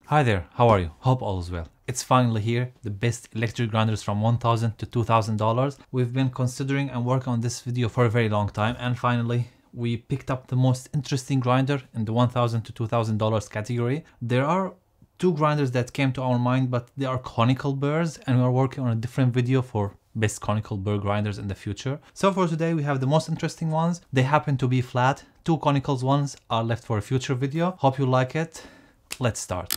Hi there, how are you? Hope all is well. It's finally here, the best electric grinders from $1,000 to $2,000. We've been considering and working on this video for a very long time, and finally we picked up the most interesting grinder in the $1,000 to $2,000 category. There are two grinders that came to our mind, but they are conical burrs, and we are working on a different video for best conical burr grinders in the future. So for today we have the most interesting ones. They happen to be flat. Two conicals ones are left for a future video. Hope you like it. Let's start.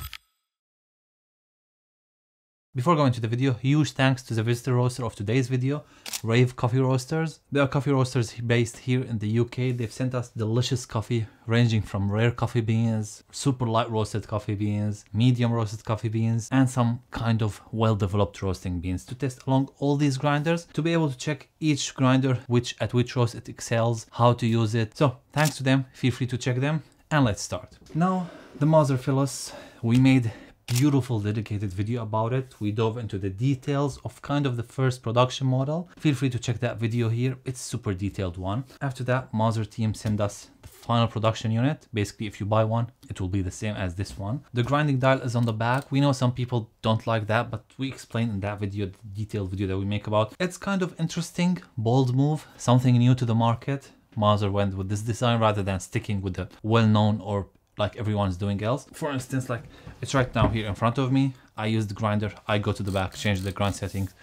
Before going to the video, huge thanks to the visitor roaster of today's video, Rave Coffee Roasters. They are coffee roasters based here in the UK. They've sent us delicious coffee ranging from rare coffee beans, super light roasted coffee beans, medium roasted coffee beans, and some kind of well-developed roasting beans to test along all these grinders, to be able to check each grinder at which roast it excels, how to use it. So thanks to them, feel free to check them, and let's start. Now the Mother Philos, we made beautiful dedicated video about it. We dove into the details of kind of the first production model. Feel free to check that video here. It's super detailed one. After that, Mother team sent us the final production unit. Basically, if you buy one, it will be the same as this one. The grinding dial is on the back. We know some people don't like that, but we explained in that video, the detailed video that we make about. It's kind of interesting, bold move, something new to the market. Mother went with this design rather than sticking with the well-known or like everyone's doing else. For instance, like it's right now here in front of me. I use the grinder, I go to the back, change the grind settings,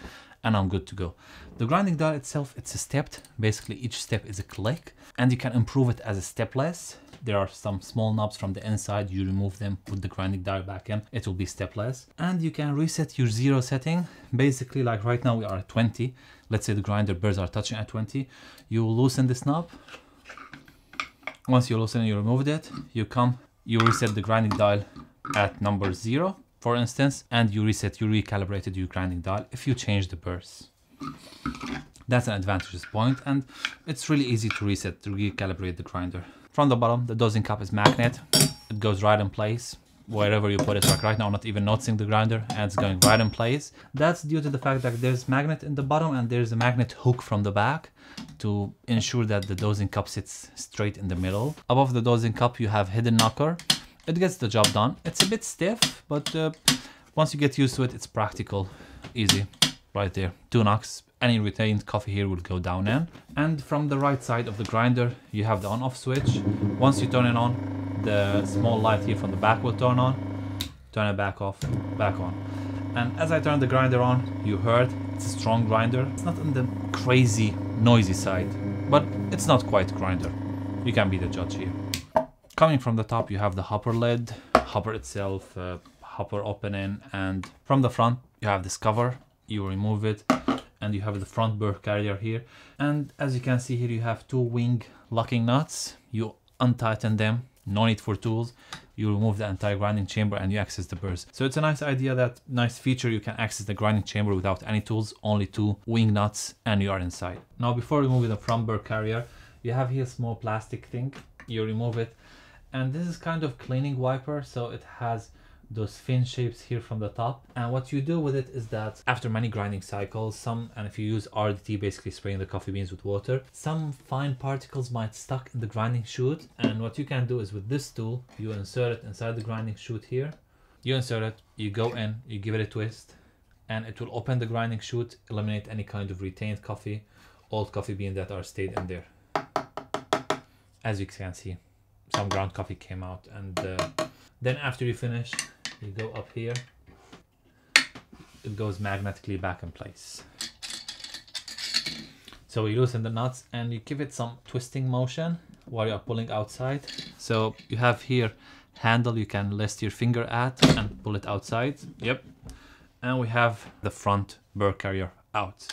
and I'm good to go. The grinding dial itself, it's a stepped. Basically, each step is a click, and you can improve it as a stepless. There are some small knobs from the inside. You remove them, put the grinding dial back in, it will be stepless. And you can reset your zero setting. Basically, like right now we are at 20. Let's say the grinder burrs are touching at 20. You will loosen this knob. Once you loosen it, you removed it, you reset the grinding dial at number 0, for instance, and you recalibrated your grinding dial if you change the burrs. That's an advantageous point, and it's really easy to reset, to recalibrate the grinder. From the bottom, the dosing cup is magnet. It goes right in place wherever you put it. Like right now, I'm not even noticing the grinder, and it's going right in place. That's due to the fact that there's magnet in the bottom and there's a magnet hook from the back to ensure that the dosing cup sits straight in the middle. Above the dosing cup, you have hidden knocker. It gets the job done. It's a bit stiff, but once you get used to it, it's practical, easy. Right there, 2 knocks. Any retained coffee here will go down in. And from the right side of the grinder, you have the on-off switch. Once you turn it on, the small light here from the back will turn on. Turn it back off, back on. And as I turn the grinder on, you heard it's a strong grinder. It's not on the crazy noisy side, but it's not quite grinder. You can be the judge here. Coming from the top, you have the hopper lid, hopper itself, hopper opening, and from the front, you have this cover. You remove it, and you have the front burr carrier here. And as you can see here, you have 2 wing locking nuts. You untighten them, no need for tools. You remove the entire grinding chamber and you access the burrs. So it's a nice idea, nice feature. You can access the grinding chamber without any tools, only 2 wing nuts, and you are inside. Now, before removing the front burr carrier, you have here a small plastic thing. You remove it, and this is kind of cleaning wiper, so it has those fin shapes here from the top. And what you do with it is that after many grinding cycles, and if you use RDT, basically spraying the coffee beans with water, some fine particles might stuck in the grinding chute. And what you can do is with this tool, you insert it inside the grinding chute here. You insert it, you go in, you give it a twist, and it will open the grinding chute, eliminate any kind of retained coffee, old coffee beans that are stayed in there. As you can see, some ground coffee came out. And then after you finish, you go up here, it goes magnetically back in place. So you loosen the nuts and you give it some twisting motion while you're pulling outside. So you have here handle you can rest your finger at and pull it outside. Yep. And we have the front burr carrier out.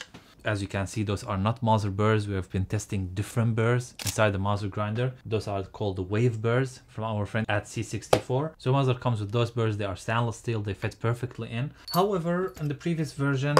As you can see, those are not Mother burrs. We have been testing different burrs inside the Mother grinder. Those are called the wave burrs from our friend at C64. So Mother comes with those burrs. They are stainless steel. They fit perfectly in. However, in the previous version,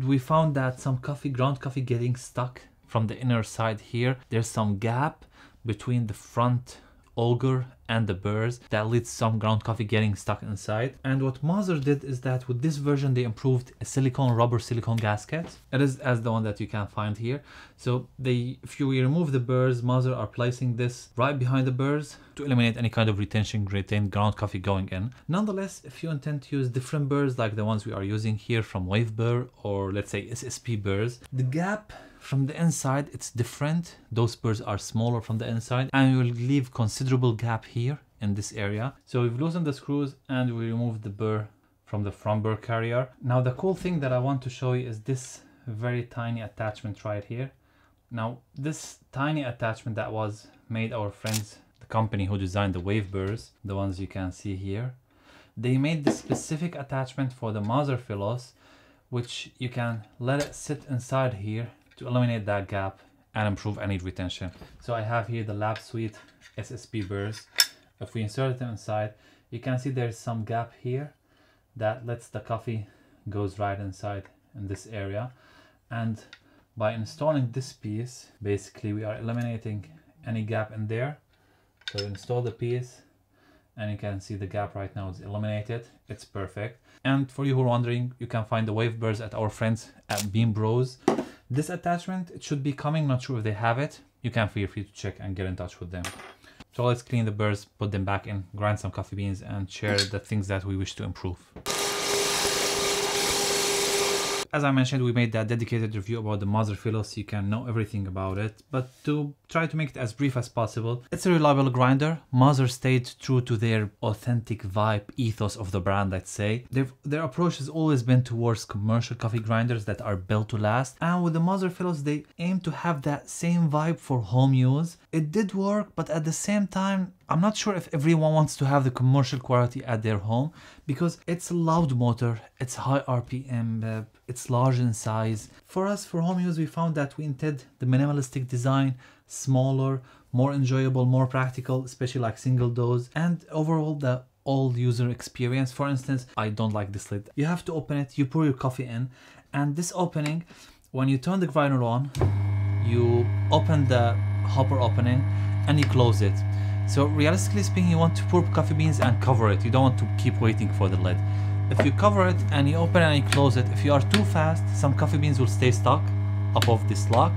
we found that some ground coffee getting stuck from the inner side here. There's some gap between the front auger and the burrs that leads some ground coffee getting stuck inside. And what Mother did is that with this version they improved a rubber silicone gasket. It is as the one that you can find here. So if you remove the burrs, Mother are placing this right behind the burrs to eliminate any kind of retained ground coffee going in. Nonetheless, if you intend to use different burrs like the ones we are using here from Wave Burr or let's say SSP burrs, the gap from the inside, it's different. Those burrs are smaller from the inside and you will leave considerable gap here in this area. So we've loosened the screws and we removed the burr from the front burr carrier. Now the cool thing that I want to show you is this very tiny attachment right here. Now this tiny attachment that was made our friends, the company who designed the Wave burrs, the ones you can see here, they made this specific attachment for the Mother Philos, which you can let it sit inside here to eliminate that gap and improve any retention. So I have here the Lab Suite SSP burrs. If we insert them inside, you can see there's some gap here that lets the coffee goes right inside in this area. And by installing this piece, basically we are eliminating any gap in there. So install the piece and you can see the gap right now is eliminated. It's perfect. And for you who are wondering, you can find the Wave burrs at our friends at Beam Bros. This attachment, it should be coming, not sure if they have it. You can feel free to check and get in touch with them. So let's clean the burrs, put them back in, grind some coffee beans and share the things that we wish to improve. As I mentioned, we made that dedicated review about the Mother Philos, so you can know everything about it. But to try to make it as brief as possible, it's a reliable grinder. Mother stayed true to their authentic vibe, ethos of the brand, let's say. Their approach has always been towards commercial coffee grinders that are built to last. And with the Mother Philos, they aim to have that same vibe for home use. It did work, but at the same time, I'm not sure if everyone wants to have the commercial quality at their home because it's a loud motor, it's high RPM, it's large in size. For us, for home use, we found that we intended the minimalistic design, smaller, more enjoyable, more practical, especially like single dose, and overall the all user experience. For instance, I don't like this lid. You have to open it, you pour your coffee in, and this opening, when you turn the grinder on, you open the hopper opening and you close it. So realistically speaking, you want to pour coffee beans and cover it. You don't want to keep waiting for the lid. If you cover it and you open it and you close it, if you are too fast, some coffee beans will stay stuck above this lock.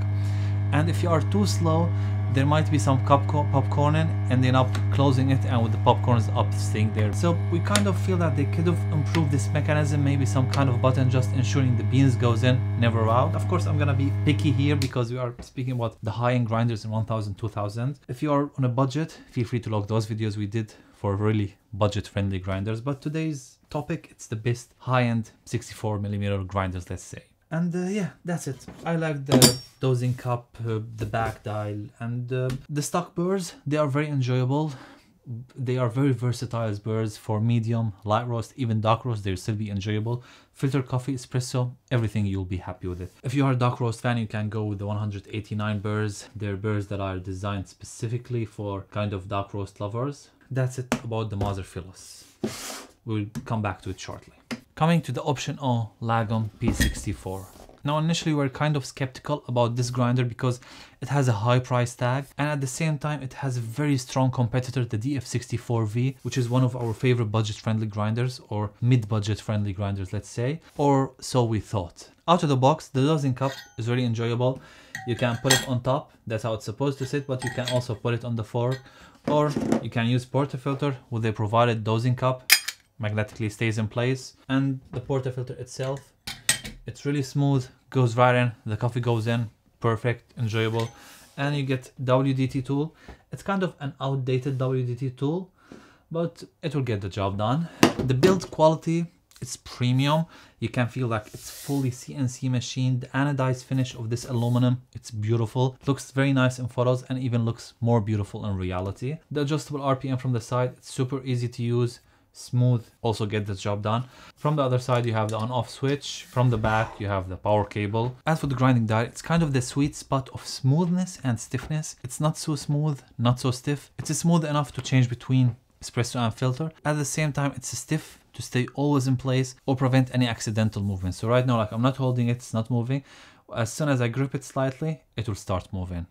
And if you are too slow, there might be some popcorning and then up closing it and with the popcorns up staying there. So we kind of feel that they could have improved this mechanism, maybe some kind of button just ensuring the beans goes in, never out. Of course, I'm gonna be picky here because we are speaking about the high-end grinders in 1000, 2000. If you are on a budget, feel free to look those videos we did for really budget-friendly grinders. But today's topic, it's the best high-end 64mm grinders, let's say. And yeah, that's it. I like the dosing cup, the back dial, and the stock burrs. They are very enjoyable. They are very versatile as burrs for medium, light roast, even dark roast. They'll still be enjoyable. Filter coffee, espresso, everything, you'll be happy with it. If you are a dark roast fan, you can go with the 189 burrs. They're burrs that are designed specifically for kind of dark roast lovers. That's it about the Mother Philos. We'll come back to it shortly. Coming to the Option O Lagom P64. Now initially we were kind of skeptical about this grinder because it has a high price tag and at the same time it has a very strong competitor, the DF64V, which is one of our favorite budget friendly grinders or mid-budget friendly grinders, let's say, or so we thought. Out of the box, the dosing cup is very enjoyable. You can put it on top, that's how it's supposed to sit, but you can also put it on the fork, or you can use portafilter with a provided dosing cup. Magnetically stays in place, and the portafilter itself, it's really smooth, goes right in, the coffee goes in, perfect, enjoyable. And you get WDT tool. It's kind of an outdated WDT tool, but it will get the job done. The build quality, it's premium. You can feel like it's fully CNC machined. The anodized finish of this aluminum, it's beautiful. Looks very nice in photos and even looks more beautiful in reality. The adjustable RPM from the side, it's super easy to use. Smooth, also get the job done. From the other side you have the on-off switch. From the back you have the power cable. As for the grinding dial, it's kind of the sweet spot of smoothness and stiffness. It's not so smooth, not so stiff. It's smooth enough to change between espresso and filter. At the same time, it's stiff to stay always in place or prevent any accidental movement. So right now, like I'm not holding it, it's not moving. As soon as I grip it slightly, it will start moving.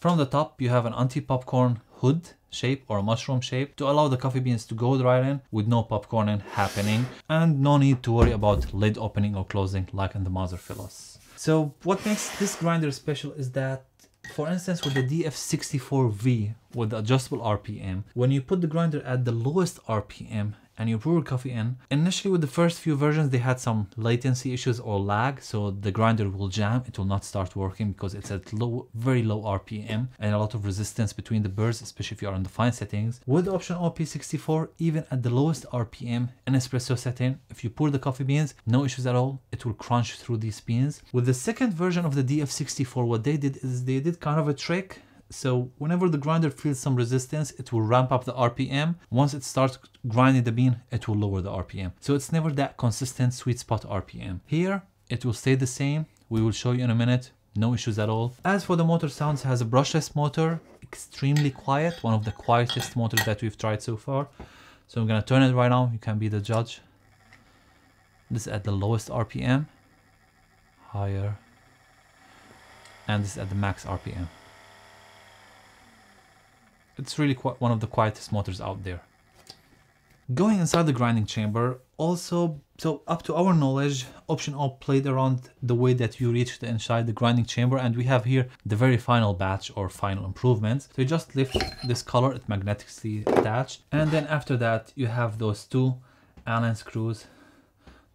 From the top, you have an anti-popcorn hood shape or a mushroom shape to allow the coffee beans to go dry in with no popcorning happening, and no need to worry about lid opening or closing like in the Mother Philos. So what makes this grinder special is that, for instance, with the DF64V with the adjustable RPM, when you put the grinder at the lowest RPM and you pour coffee in, initially with the first few versions they had some latency issues or lag, so the grinder will jam, it will not start working because it's at low, very low RPM and a lot of resistance between the burrs, especially if you are on the fine settings. With the option OP64, even at the lowest RPM in espresso setting, if you pour the coffee beans, no issues at all, it will crunch through these beans. With the second version of the DF64, what they did is they did kind of a trick. So whenever the grinder feels some resistance, it will ramp up the RPM. Once it starts grinding the bean, it will lower the RPM. So it's never that consistent sweet spot RPM. Here, it will stay the same. We will show you in a minute. No issues at all. As for the motor sounds, it has a brushless motor, extremely quiet, one of the quietest motors that we've tried so far. So I'm gonna turn it right now. You can be the judge. This is at the lowest RPM, higher, and this is at the max RPM. It's really quite one of the quietest motors out there. Going inside the grinding chamber, also, so up to our knowledge, Option O played around the way that you reach the inside the grinding chamber, and we have here the very final batch or final improvements. So you just lift this collar, it's magnetically attached, and then after that you have those two Allen screws.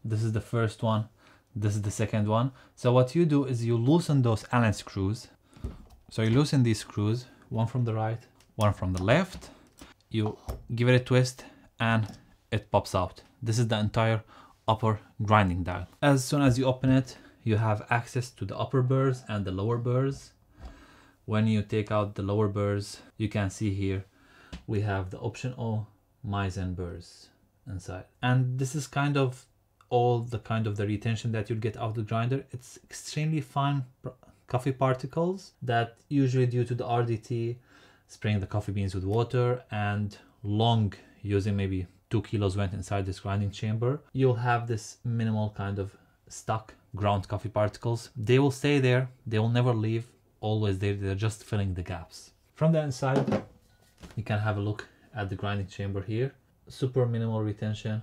This is the first one, this is the second one. So what you do is you loosen those Allen screws. So you loosen these screws, one from the right, one from the left, you give it a twist and it pops out. This is the entire upper grinding dial. As soon as you open it, you have access to the upper burrs and the lower burrs. When you take out the lower burrs, you can see here we have the Option O Maizen burrs inside. And this is kind of all the retention that you'll get out of the grinder. It's extremely fine coffee particles that usually due to the RDT, spraying the coffee beans with water and long using maybe 2 kilos went inside this grinding chamber, you'll have this minimal kind of stuck ground coffee particles. They will stay there, they will never leave, always there, they're just filling the gaps. From the inside, you can have a look at the grinding chamber here. Super minimal retention,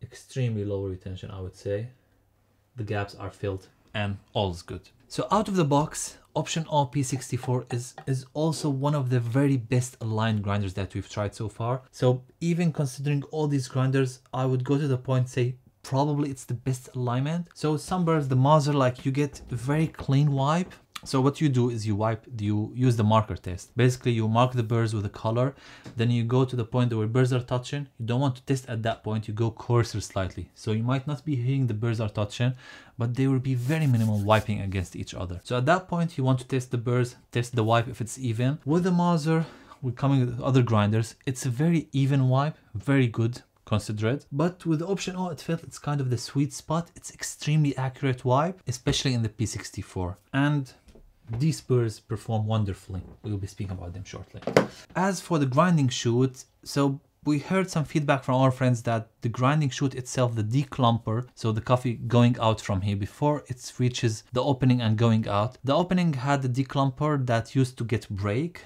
extremely low retention, I would say. The gaps are filled and all is good. So out of the box, Option O P64 is also one of the very best aligned grinders that we've tried so far. So even considering all these grinders, I would go to the point say probably it's the best alignment. So some burrs, the Mother, like you get a very clean wipe. So what you do is you use the marker test. Basically you mark the burrs with a color, then you go to the point where burrs are touching. You don't want to test at that point, you go coarser slightly. So you might not be hearing the burrs are touching, but they will be very minimal wiping against each other. So at that point you want to test the burrs, test the wipe if it's even. With the Mother, we're coming with other grinders, it's a very even wipe, very good. Consider it. But with the Option O, it felt it's kind of the sweet spot. It's extremely accurate wipe, especially in the P64. And these burrs perform wonderfully. We will be speaking about them shortly. As for the grinding chute, so we heard some feedback from our friends that the grinding chute itself, the declumper, so the coffee going out from here before it reaches the opening and going out. The opening had a declumper that used to get break.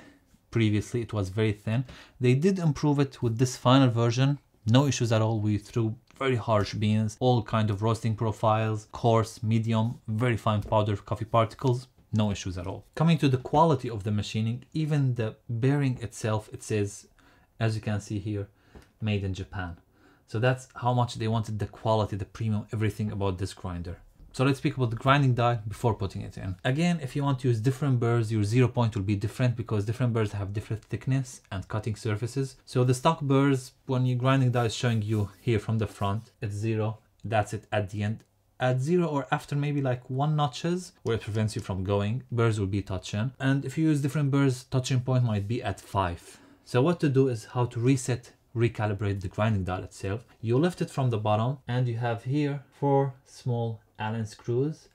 Previously, it was very thin. They did improve it with this final version. No issues at all. We threw very harsh beans, all kind of roasting profiles, coarse, medium, very fine powder coffee particles. No issues at all. Coming to the quality of the machining, even the bearing itself, it says, as you can see here, made in Japan. So that's how much they wanted the quality, the premium, everything about this grinder. So let's speak about the grinding die before putting it in. Again, if you want to use different burrs, your 0 point will be different because different burrs have different thickness and cutting surfaces. So the stock burrs, when your grinding die is showing you here from the front, it's 0. That's it at the end. At 0 or after maybe like 1 notches where it prevents you from going, burrs will be touching. And if you use different burrs, touching point might be at 5. So what to do is how to reset, recalibrate the grinding dial itself. You lift it from the bottom and you have here 4 small Allen screws.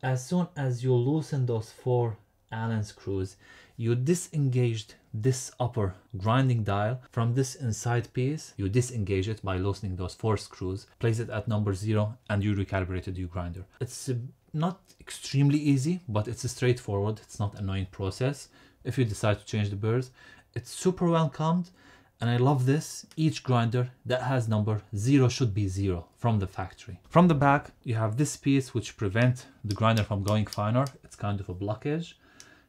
As soon as you loosen those 4 Allen screws, you disengaged this upper grinding dial. From this inside piece, you disengage it by loosening those 4 screws, place it at number 0, and you recalibrated your grinder. It's not extremely easy, but it's straightforward. It's not an annoying process. If you decide to change the burrs, it's super welcomed. And I love this. Each grinder that has number 0 should be 0 from the factory. From the back, you have this piece which prevents the grinder from going finer. It's kind of a blockage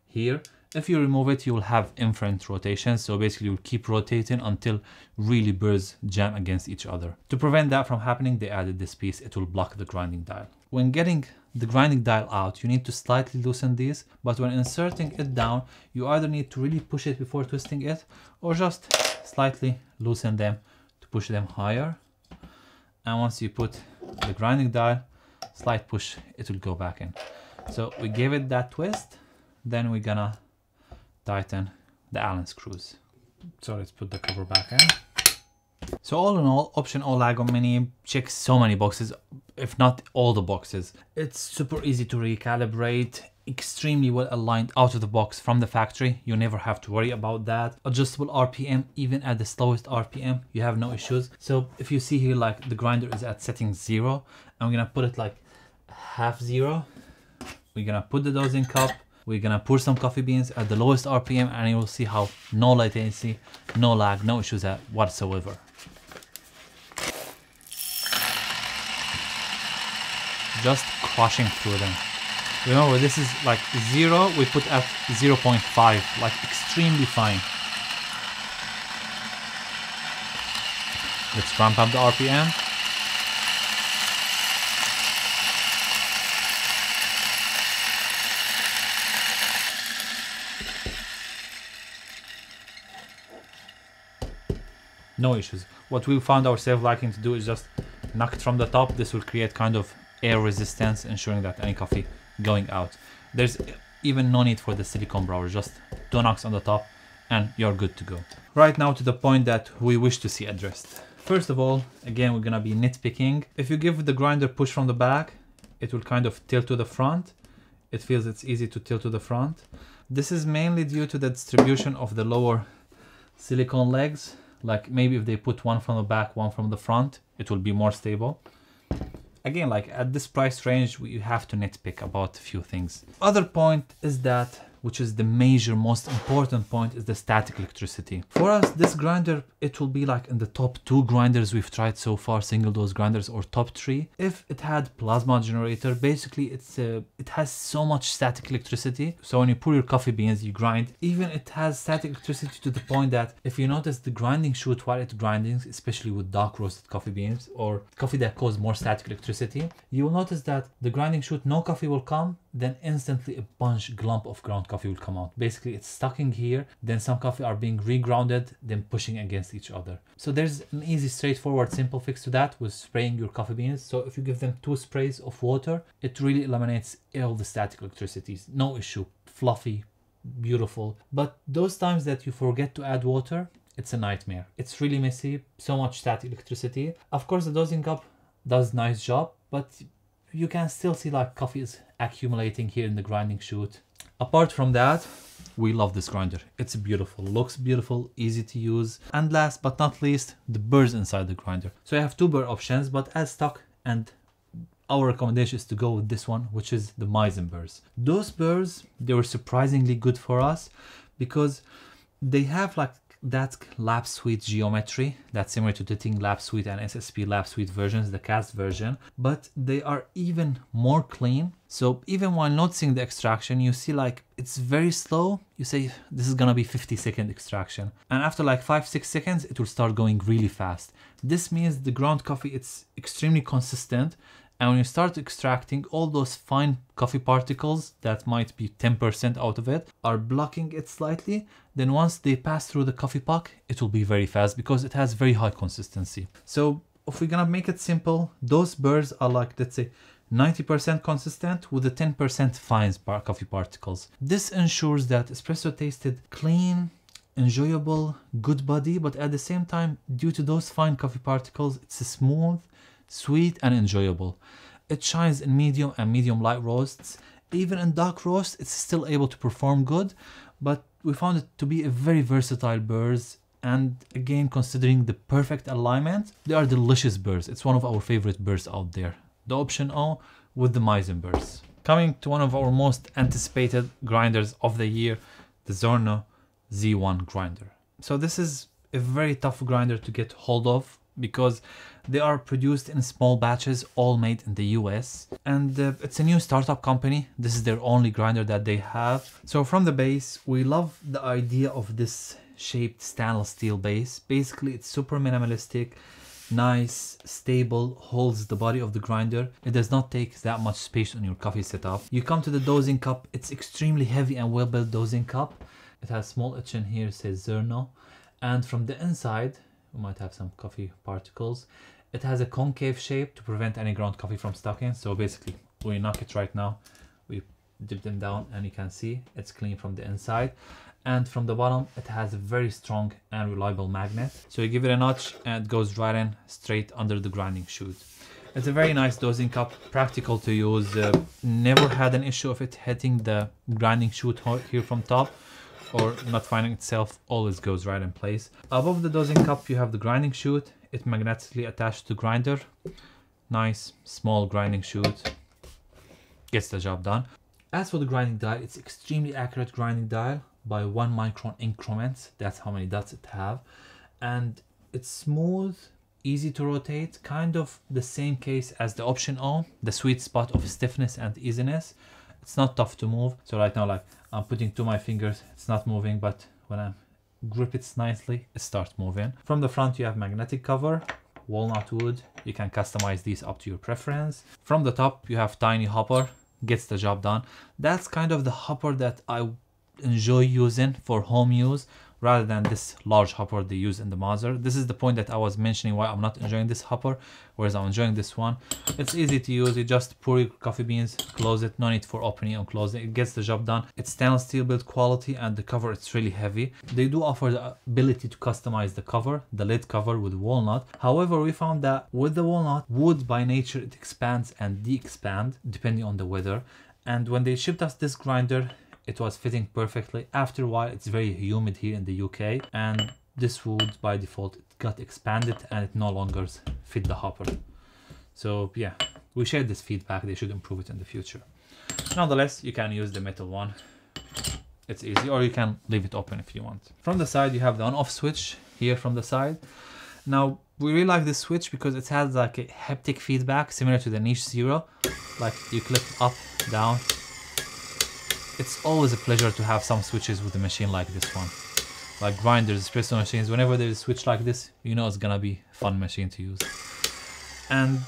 here. If you remove it, you will have infinite rotation. So basically you'll keep rotating until really burrs jam against each other. To prevent that from happening, they added this piece. It will block the grinding dial. When getting the grinding dial out, you need to slightly loosen these, but when inserting it down, you either need to really push it before twisting it, or just slightly loosen them to push them higher. And once you put the grinding dial, slight push, it will go back in. So we gave it that twist, then we're gonna tighten the Allen screws. So let's put the cover back in. So all in all, Option Olago Mini checks so many boxes, if not all the boxes. It's super easy to recalibrate, extremely well aligned out of the box from the factory. You never have to worry about that. Adjustable RPM, even at the slowest RPM, you have no issues. So if you see here, like the grinder is at setting 0, I'm gonna put it like half 0. We're gonna put the dosing cup. We're gonna pour some coffee beans at the lowest RPM, and you will see how no latency, no lag, no issues whatsoever. Just crushing through them. Remember, this is like 0, we put at 0.5, like extremely fine. Let's ramp up the RPM. No issues. What we found ourselves liking to do is just knock it from the top. This will create kind of air resistance, ensuring that any coffee going out. There's even no need for the silicone blower, just 2 knocks on the top and you're good to go. Right now to the point that we wish to see addressed. First of all, again, we're gonna be nitpicking. If you give the grinder push from the back, it will kind of tilt to the front. It feels it's easy to tilt to the front. This is mainly due to the distribution of the lower silicone legs. Like maybe if they put one from the back, one from the front, it will be more stable. Again, like at this price range, we have to nitpick about a few things. Other point is that, which is the major, most important point, is the static electricity. For us, this grinder, it will be like in the top 2 grinders we've tried so far, single dose grinders, or top 3. If it had plasma generator, basically it has so much static electricity. So when you pour your coffee beans, you grind, even it has static electricity to the point that if you notice the grinding chute while it's grinding, especially with dark roasted coffee beans or coffee that cause more static electricity, you will notice that the grinding chute, no coffee will come, then instantly a bunch glump of ground coffee will come out. Basically it's stuck in here, then some coffee are being regrounded, then pushing against each other. So there's an easy, straightforward, simple fix to that with spraying your coffee beans. So if you give them 2 sprays of water, it really eliminates all the static electricities. No issue, fluffy, beautiful. But those times that you forget to add water, it's a nightmare. It's really messy, so much static electricity. Of course the dosing cup does a nice job, but you can still see like coffee is accumulating here in the grinding chute. Apart from that, we love this grinder. It's beautiful, looks beautiful, easy to use. And last but not least, the burrs inside the grinder. So you have 2 burr options, but as stock, and our recommendation is to go with this one, which is the Meissen burrs. Those burrs, they were surprisingly good for us because they have like that lap suite geometry that's similar to the Ting lap suite and SSP lap suite versions, the cast version, but they are even more clean. So even while noticing the extraction, you see like it's very slow. You say this is gonna be 50-second extraction, and after like 5-6 seconds it will start going really fast. This means the ground coffee, it's extremely consistent, and when you start extracting, all those fine coffee particles that might be 10% out of it are blocking it slightly. Then once they pass through the coffee puck, it will be very fast because it has very high consistency. So if we're gonna make it simple, those burrs are like, let's say, 90% consistent with the 10% fine coffee particles. This ensures that espresso tasted clean, enjoyable, good body, but at the same time, due to those fine coffee particles, it's smooth, sweet and enjoyable. It shines in medium and medium light roasts. Even in dark roast, it's still able to perform good, but we found it to be a very versatile burrs, and again, considering the perfect alignment, they are delicious burrs. It's one of our favorite burrs out there. The option O with the Meissen burrs. Coming to one of our most anticipated grinders of the year, the Zerno Z1 grinder. So this is a very tough grinder to get hold of because they are produced in small batches, all made in the US, and it's a new startup company. This is their only grinder that they have. So from the base, we love the idea of this shaped stainless steel base. Basically, it's super minimalistic, nice, stable, holds the body of the grinder. It does not take that much space on your coffee setup. You come to the dosing cup. It's extremely heavy and well built dosing cup. It has small etching here, says Zerno, and from the inside, we might have some coffee particles. It has a concave shape to prevent any ground coffee from stocking. So basically, we knock it right now, we dip them down, and you can see it's clean from the inside. And from the bottom, it has a very strong and reliable magnet. So you give it a notch and it goes right in straight under the grinding chute. It's a very nice dosing cup, practical to use. Never had an issue of it hitting the grinding chute here from top or not finding itself, always goes right in place. Above the dosing cup, you have the grinding chute. It magnetically attached to the grinder. Nice, small grinding chute. Gets the job done. As for the grinding dial, it's extremely accurate grinding dial by 1 micron increments. That's how many dots it have. And it's smooth, easy to rotate, kind of the same case as the option O, the sweet spot of stiffness and easiness. It's not tough to move. So right now, like I'm putting to my fingers, it's not moving, but when I grip it nicely, it starts moving. From the front, you have magnetic cover, walnut wood. You can customize these up to your preference. From the top, you have tiny hopper, gets the job done. That's kind of the hopper that I enjoy using for home use rather than this large hopper they use in the Mauser. This is the point that I was mentioning why I'm not enjoying this hopper, whereas I'm enjoying this one. It's easy to use. You just pour your coffee beans, close it, no need for opening and closing. It gets the job done. It's stainless steel build quality, and the cover, it's really heavy. They do offer the ability to customize the cover, the lid cover with walnut. However, we found that with the walnut, wood by nature, it expands and de-expand depending on the weather. And when they shipped us this grinder, it was fitting perfectly. After a while, it's very humid here in the UK, and this wood by default, it got expanded and it no longer fit the hopper. So yeah, we shared this feedback. They should improve it in the future. Nonetheless, you can use the metal one. It's easy, or you can leave it open if you want. From the side, you have the on-off switch here from the side. Now, we really like this switch because it has like a haptic feedback similar to the Niche Zero. Like you click up, down. It's always a pleasure to have some switches with a machine like this one. Like grinders, espresso machines, whenever there's a switch like this, you know it's gonna be a fun machine to use. And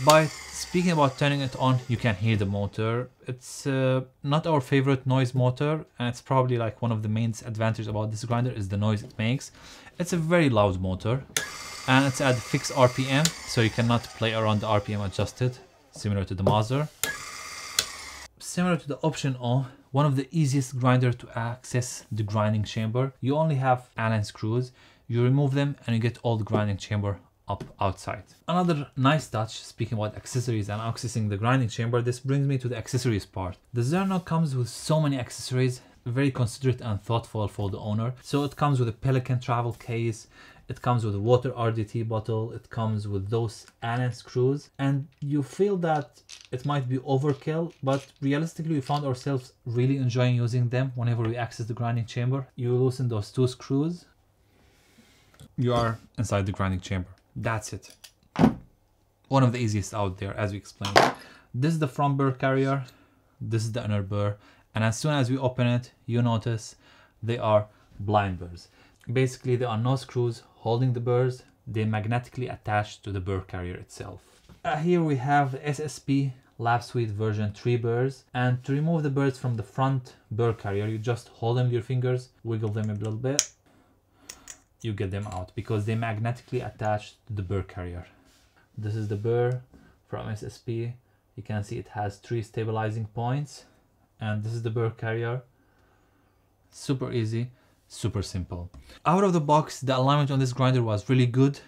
by speaking about turning it on, you can hear the motor. It's not our favorite noise motor, and it's probably like one of the main advantages about this grinder is the noise it makes. It's a very loud motor, and it's at fixed RPM, so you cannot play around the RPM adjusted, similar to the Mauser. Similar to the option O, one of the easiest grinder to access the grinding chamber. You only have Allen screws. You remove them and you get all the grinding chamber up outside. Another nice touch, speaking about accessories and accessing the grinding chamber, this brings me to the accessories part. The Zerno comes with so many accessories, very considerate and thoughtful for the owner. So it comes with a Pelican travel case, it comes with a water RDT bottle, it comes with those Allen screws, and you feel that it might be overkill, but realistically we found ourselves really enjoying using them whenever we access the grinding chamber. You loosen those 2 screws, you are inside the grinding chamber. That's it. One of the easiest out there, as we explained. This is the front burr carrier, this is the inner burr, and as soon as we open it, you notice they are blind burrs. Basically, there are no screws holding the burrs. They magnetically attach to the burr carrier itself. Here we have the SSP Lab Suite version 3 burrs, and to remove the burrs from the front burr carrier, you just hold them with your fingers, wiggle them a little bit, you get them out because they magnetically attach to the burr carrier. This is the burr from SSP. You can see it has 3 stabilizing points, and this is the burr carrier. Super easy, super simple. Out of the box, the alignment on this grinder was really good,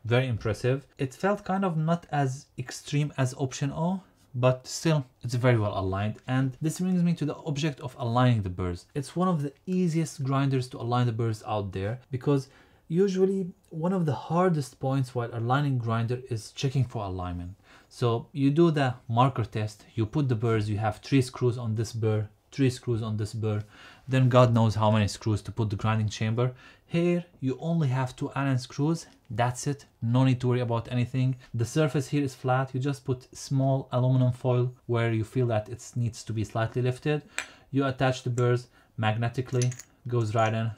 very impressive. It felt kind of not as extreme as option O, but still it's very well aligned. And this brings me to the object of aligning the burrs. It's one of the easiest grinders to align the burrs out there, because usually one of the hardest points while aligning grinder is checking for alignment. So you do the marker test, you put the burrs, you have 3 screws on this burr, 3 screws on this burr, then God knows how many screws to put the grinding chamber. Here you only have 2 Allen screws, that's it, no need to worry about anything. The surface here is flat, you just put small aluminum foil where you feel that it needs to be slightly lifted. You attach the burrs magnetically, goes right in,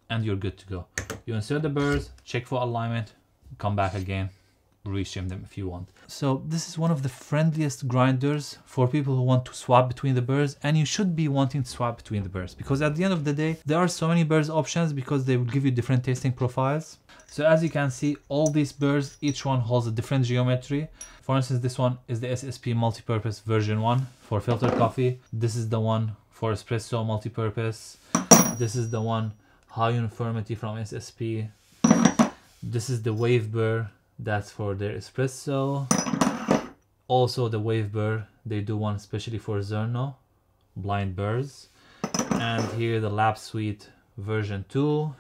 and you're good to go. You insert the burrs, check for alignment, come back again, reshim them if you want. So this is one of the friendliest grinders for people who want to swap between the burrs, and you should be wanting to swap between the burrs, because at the end of the day there are so many burrs options because they will give you different tasting profiles. So as you can see, all these burrs, each one holds a different geometry. For instance, this one is the SSP multi-purpose version 1 for filtered coffee. This is the one for espresso multi-purpose. This is the one high uniformity from SSP. This is the wave burr, that's for their espresso. Also the wave burr, they do one especially for Zerno, blind burrs. And here the Lab Suite version 2.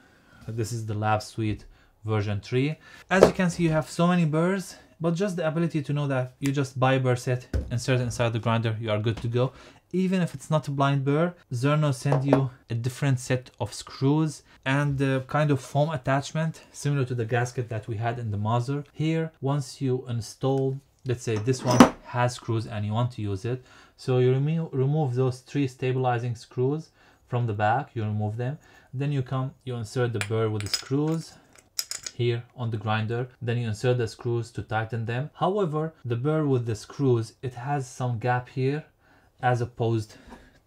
This is the Lab Suite version 3. As you can see, you have so many burrs, but just the ability to know that you just buy a burr set, insert it inside the grinder, you are good to go. Even if it's not a blind burr, Zerno send you a different set of screws and the kind of foam attachment similar to the gasket that we had in the Mother. Here, once you install, let's say this one has screws and you want to use it, so you remove those 3 stabilizing screws from the back, you remove them, then you insert the burr with the screws here on the grinder, then you insert the screws to tighten them. However, the burr with the screws, it has some gap here, as opposed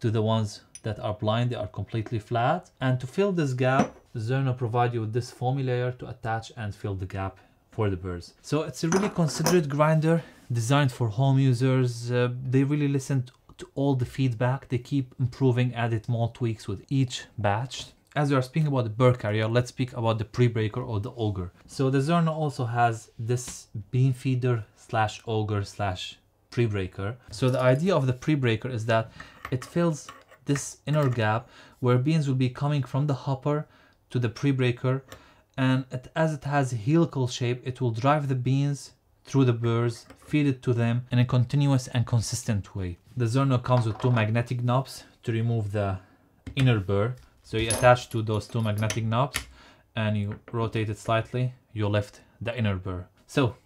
to the ones that are blind, they are completely flat. And to fill this gap, Zerno provide you with this foamy layer to attach and fill the gap for the burrs. So it's a really considerate grinder designed for home users. They really listen to all the feedback, they keep improving, added more tweaks with each batch. As we are speaking about the burr carrier, let's speak about the pre-breaker or the auger. So the Zerno also has this bean feeder slash auger slash pre-breaker. So the idea of the pre-breaker is that it fills this inner gap where beans will be coming from the hopper to the pre-breaker, and as it has a helical shape, it will drive the beans through the burrs, feed it to them in a continuous and consistent way. The Zerno comes with 2 magnetic knobs to remove the inner burr. So you attach to those 2 magnetic knobs and you rotate it slightly, you lift the inner burr. So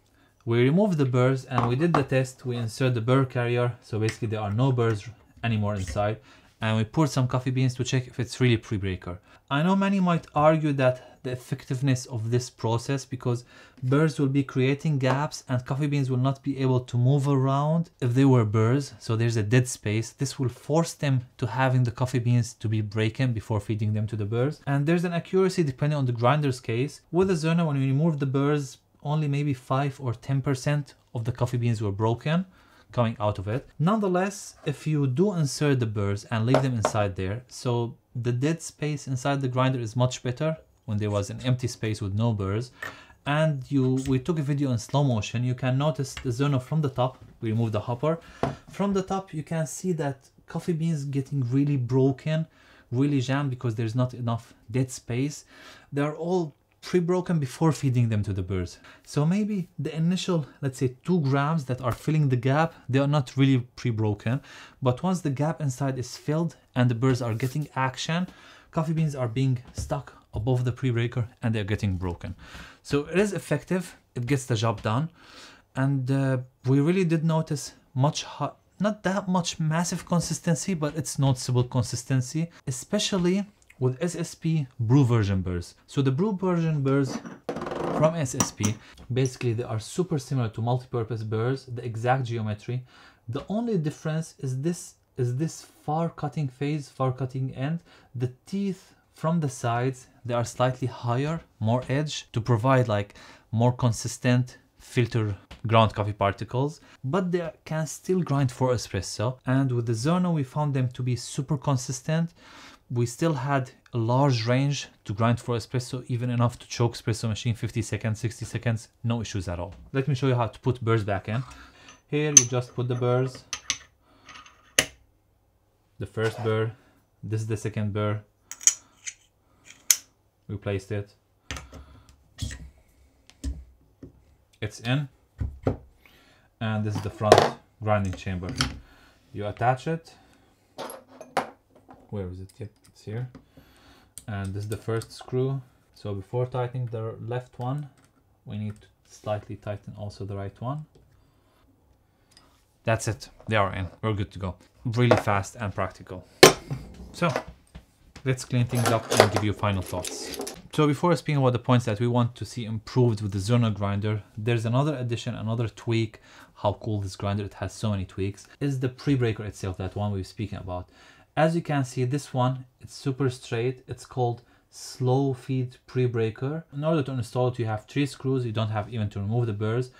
we remove the burrs and we did the test. We insert the burr carrier, so basically there are no burrs anymore inside, and we poured some coffee beans to check if it's really pre-breaker. I know many might argue that the effectiveness of this process, because burrs will be creating gaps and coffee beans will not be able to move around if they were burrs, so there's a dead space. This will force them to having the coffee beans to be breaking before feeding them to the burrs, and there's an accuracy depending on the grinder's case. With the Zerno, when we remove the burrs, only maybe 5 or 10% of the coffee beans were broken coming out of it. Nonetheless, if you do insert the burrs and leave them inside there, so the dead space inside the grinder is much better when there was an empty space with no burrs. And we took a video in slow motion. You can notice the Zerno from the top. We remove the hopper. From the top, you can see that coffee beans getting really broken, really jammed, because there's not enough dead space. They're all pre-broken before feeding them to the burrs. So maybe the initial, let's say 2 grams that are filling the gap, they are not really pre-broken, but once the gap inside is filled and the burrs are getting action, coffee beans are being stuck above the pre-breaker and they're getting broken. So it is effective, it gets the job done, and we really did notice not that much massive consistency, but it's noticeable consistency, especially with SSP brew version burrs. So the brew version burrs from SSP, basically they are super similar to multi-purpose burrs, the exact geometry. The only difference is this far cutting end. The teeth from the sides, they are slightly higher, more edge, to provide like more consistent filter ground coffee particles, but they can still grind for espresso. And with the Zerno, we found them to be super consistent. we still had a large range to grind for espresso, even enough to choke espresso machine 50 seconds, 60 seconds, no issues at all. Let me show you how to put burrs back in. Here you just put the burrs, the first burr, this is the second burr, we placed it, it's in, and this is the front grinding chamber. You attach it, where is it? Yep, it's here, and this is the first screw. So before tightening the left one, we need to slightly tighten also the right one. That's it, they are in, we're good to go. Really fast and practical. So let's clean things up and give you final thoughts. So before speaking about the points that we want to see improved with the Zerno grinder, there's another addition, another tweak. How cool this grinder, it has so many tweaks, is the pre-breaker itself, that one we were speaking about. As you can see, this one, it's super straight. It's called slow feed pre-breaker. In order to install it, you have 3 screws. You don't have even to remove the burrs.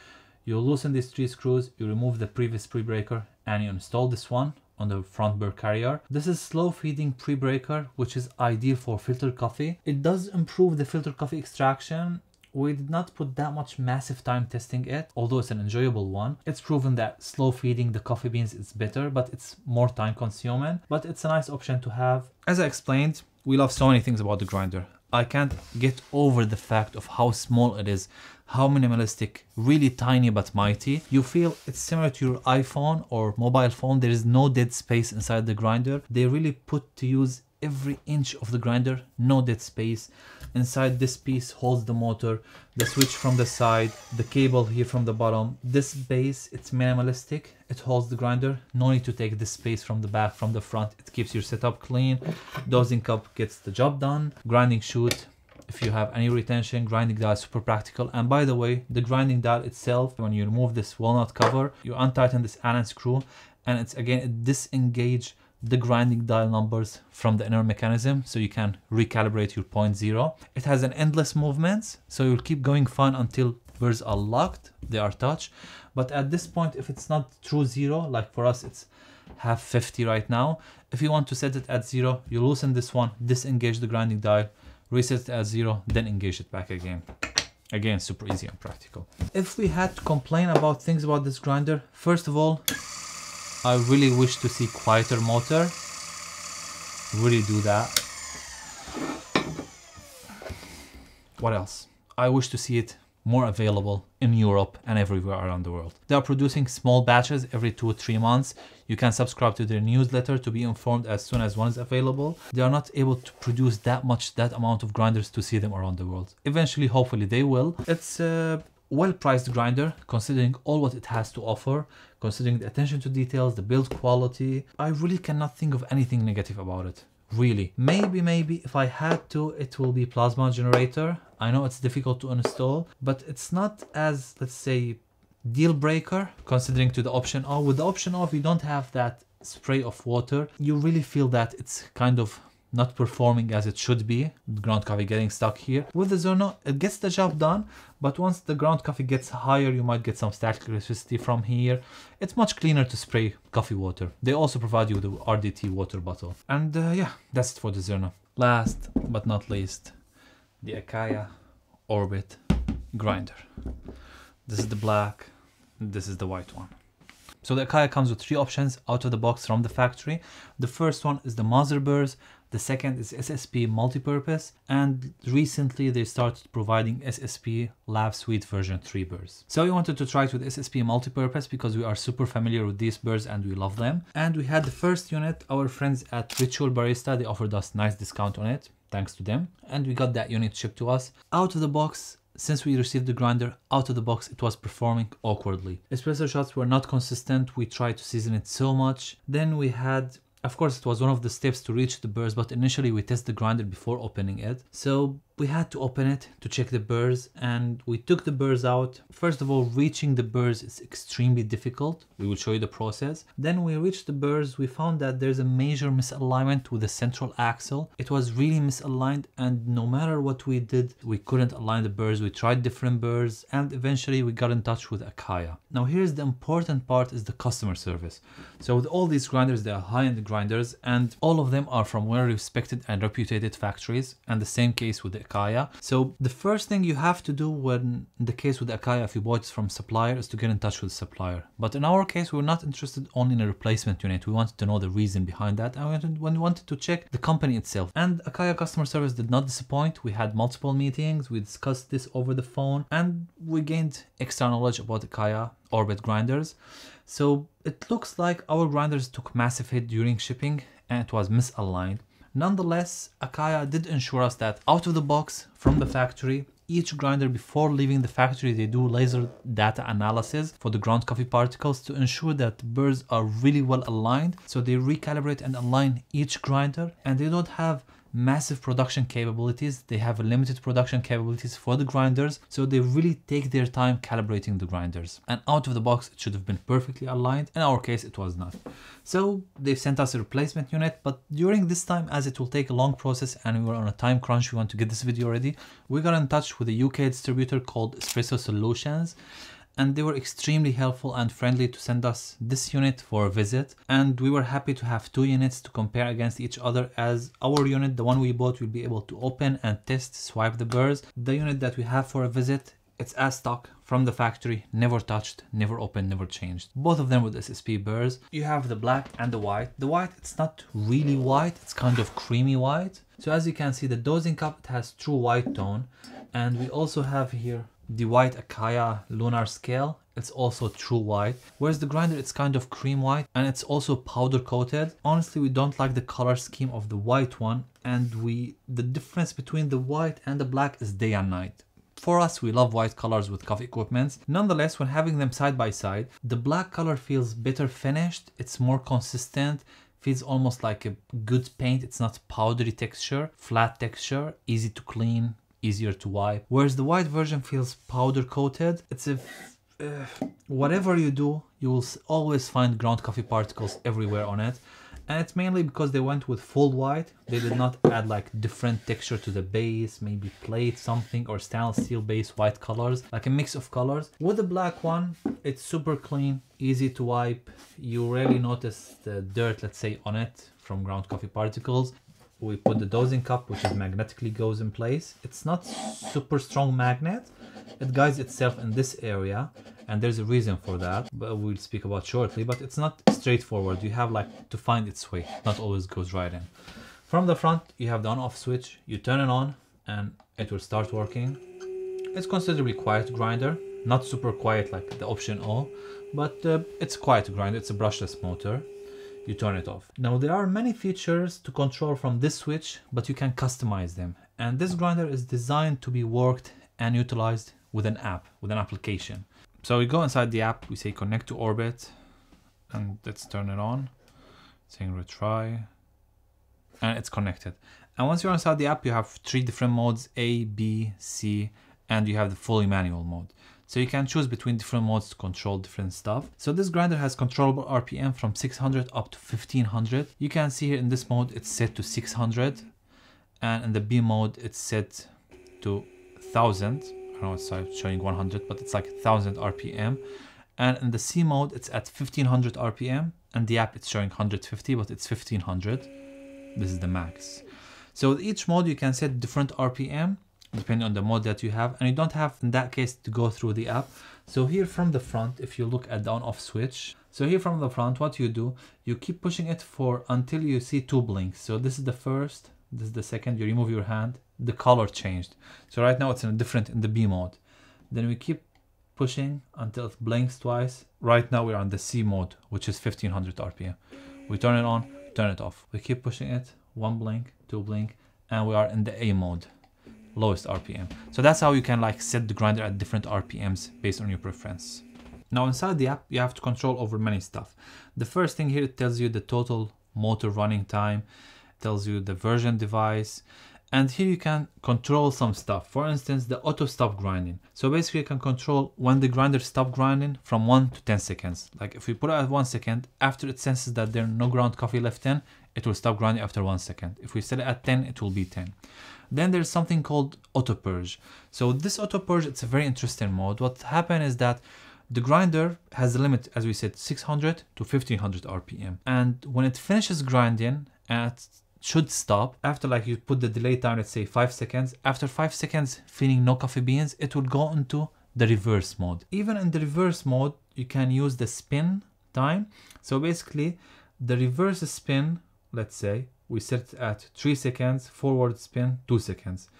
You loosen these 3 screws, you remove the previous pre-breaker, and you install this one on the front burr carrier. This is slow feeding pre-breaker, which is ideal for filtered coffee. It does improve the filtered coffee extraction. We did not put that much massive time testing it, although it's an enjoyable one. It's proven that slow feeding the coffee beans is better, but it's more time consuming, but it's a nice option to have. As I explained, we love so many things about the grinder. I can't get over the fact of how small it is, how minimalistic, really tiny but mighty. You feel it's similar to your iPhone or mobile phone. There is no dead space inside the grinder. They really put to use every inch of the grinder, no dead space. Inside this piece holds the motor, the switch from the side, the cable here from the bottom. This base, it's minimalistic. It holds the grinder. No need to take this space from the back, from the front. It keeps your setup clean. Dosing cup gets the job done. Grinding chute, if you have any retention. Grinding dial, super practical. And by the way, the grinding dial itself, when you remove this walnut cover, you untighten this Allen screw, and it's again, it disengage the grinding dial numbers from the inner mechanism, so you can recalibrate your 0.0. It has an endless movements, so you'll keep going fine until burrs are locked, they are touch. But at this point, if it's not true 0, like for us it's half 50 right now, if you want to set it at 0, you loosen this one, disengage the grinding dial, reset it at 0, then engage it back again. Again, super easy and practical. If we had to complain about things about this grinder, first of all, I really wish to see quieter motor. Really do that. What else? I wish to see it more available in Europe and everywhere around the world. They are producing small batches every 2 or 3 months. You can subscribe to their newsletter to be informed as soon as one is available. They are not able to produce that amount of grinders to see them around the world. Eventually, hopefully they will. It's well-priced grinder, considering all what it has to offer, considering the attention to details, the build quality. I really cannot think of anything negative about it, really. Maybe if I had to, it will be plasma generator. I know it's difficult to install, but it's not as, let's say, deal breaker, considering to the option off. With the option off, you don't have that spray of water. You really feel that it's kind of not performing as it should be. The ground coffee getting stuck here. With the Zerno, it gets the job done, but once the ground coffee gets higher, you might get some static electricity from here. It's much cleaner to spray coffee water. They also provide you with the RDT water bottle. And yeah, that's it for the Zerno. Last but not least, the Akaya Orbit grinder. This is the black, this is the white one. So the Akaya comes with 3 options out of the box from the factory. The first one is the Mother burrs. The second is SSP multipurpose, and recently they started providing SSP Lab Suite version 3 burrs. So we wanted to try it with SSP multipurpose because we are super familiar with these burrs and we love them. And we had the first unit, our friends at Ritual Barista, they offered us nice discount on it, thanks to them. And we got that unit shipped to us. Out of the box, since we received the grinder, out of the box, it was performing awkwardly. Espresso shots were not consistent. We tried to season it so much. Then we had, of course, it was one of the steps to reach the burrs, but initially we tested the grinder before opening it. So we had to open it to check the burrs, and we took the burrs out. First of all, reaching the burrs is extremely difficult. We will show you the process. Then we reached the burrs. We found that there's a major misalignment with the central axle. It was really misaligned, and no matter what we did, we couldn't align the burrs. We tried different burrs, and eventually we got in touch with Akaya. Now here's the important part, is the customer service. So with all these grinders, they are high-end grinders, and all of them are from well-respected and reputed factories, and the same case with the Akaya. So the first thing you have to do when in the case with the Akaya, if you bought it from supplier, is to get in touch with the supplier. But in our case, we were not interested only in a replacement unit. We wanted to know the reason behind that, and we wanted to check the company itself. And Akaya customer service did not disappoint. We had multiple meetings, we discussed this over the phone, and we gained extra knowledge about Akaya Orbit grinders. So it looks like our grinders took massive hit during shipping, and it was misaligned. Nonetheless, Akaya did ensure us that out of the box from the factory, each grinder before leaving the factory, they do laser data analysis for the ground coffee particles to ensure that the burrs are really well aligned. So they recalibrate and align each grinder, and they don't have massive production capabilities. They have limited production capabilities for the grinders, so they really take their time calibrating the grinders, and out of the box it should have been perfectly aligned. In our case it was not. So they sent us a replacement unit, but during this time, as it will take a long process and we were on a time crunch, we want to get this video ready, we got in touch with a UK distributor called Espresso Solutions, and they were extremely helpful and friendly to send us this unit for a visit. And we were happy to have 2 units to compare against each other, as our unit, the one we bought, will be able to open and test, swipe the burrs. The unit that we have for a visit, it's as stock from the factory, never touched, never opened, never changed. Both of them with SSP burrs. You have the black and the white. The white, it's not really white, it's kind of creamy white. So as you can see, the dosing cup, it has true white tone. And we also have here the white Akaya lunar scale. It's also true white, whereas the grinder, it's kind of cream white, and it's also powder coated. Honestly, we don't like the color scheme of the white one, and the difference between the white and the black is day and night. For us, we love white colors with coffee equipments. Nonetheless, when having them side by side, the black color feels better finished. It's more consistent, feels almost like a good paint. It's not powdery texture, flat texture, easy to clean, easier to wipe, whereas the white version feels powder coated. It's a whatever you do, you will always find ground coffee particles everywhere on it, and it's mainly because they went with full white. They did not add like different texture to the base, maybe plate something, or stainless steel base white colors, like a mix of colors. With the black one, it's super clean, easy to wipe. You rarely notice the dirt, let's say, on it from ground coffee particles. We put the dosing cup, which is magnetically goes in place. It's not super strong magnet. It guides itself in this area, and there's a reason for that, but we'll speak about shortly. But it's not straightforward. You have like to find its way. Not always goes right in. From the front, you have the on-off switch. You turn it on, and it will start working. It's considerably quiet grinder. Not super quiet like the option O, but it's a quiet grinder. It's a brushless motor. You turn it off. Now there are many features to control from this switch, but you can customize them. And this grinder is designed to be worked and utilized with an app, with an application. So we go inside the app, we say connect to Orbit, and let's turn it on, saying retry, and it's connected. And once you're inside the app, you have 3 different modes, A, B, C, and you have the fully manual mode. So you can choose between different modes to control different stuff. So this grinder has controllable RPM from 600 up to 1500. You can see here in this mode, it's set to 600. And in the B mode, it's set to 1000. I know it's showing 100, but it's like 1000 RPM. And in the C mode, it's at 1500 RPM. And the app, it's showing 150, but it's 1500. This is the max. So with each mode, you can set different RPM, depending on the mode that you have, and you don't have in that case to go through the app. So here from the front, if you look at the on-off switch, so here from the front, what you do, you keep pushing it for until you see 2 blinks. So this is the first, this is the second. You remove your hand, the color changed. So right now it's in the B mode. Then we keep pushing until it blinks twice. Right now we're on the C mode, which is 1500 RPM. We turn it on, turn it off. We keep pushing it, 1 blink, 2 blink, and we are in the A mode, lowest RPM. So that's how you can like set the grinder at different RPMs based on your preference. Now inside the app, you have to control over many stuff. The first thing here, it tells you the total motor running time, tells you the version device, And here you can control some stuff. For instance, the auto stop grinding. So basically you can control when the grinder stop grinding from 1 to 10 seconds. Like if we put it at 1 second, after it senses that there's no ground coffee left in, it will stop grinding after 1 second. If we set it at 10, it will be 10. Then there's something called auto purge. So this auto purge, it's a very interesting mode. What happens is that the grinder has a limit, as we said, 600 to 1500 RPM. And when it finishes grinding, and it should stop after, like, you put the delay time, let's say 5 seconds. After 5 seconds, feeling no coffee beans, it will go into the reverse mode. Even in the reverse mode, you can use the spin time. So basically, the reverse spin, let's say, we set it at 3 seconds, forward spin 2 seconds.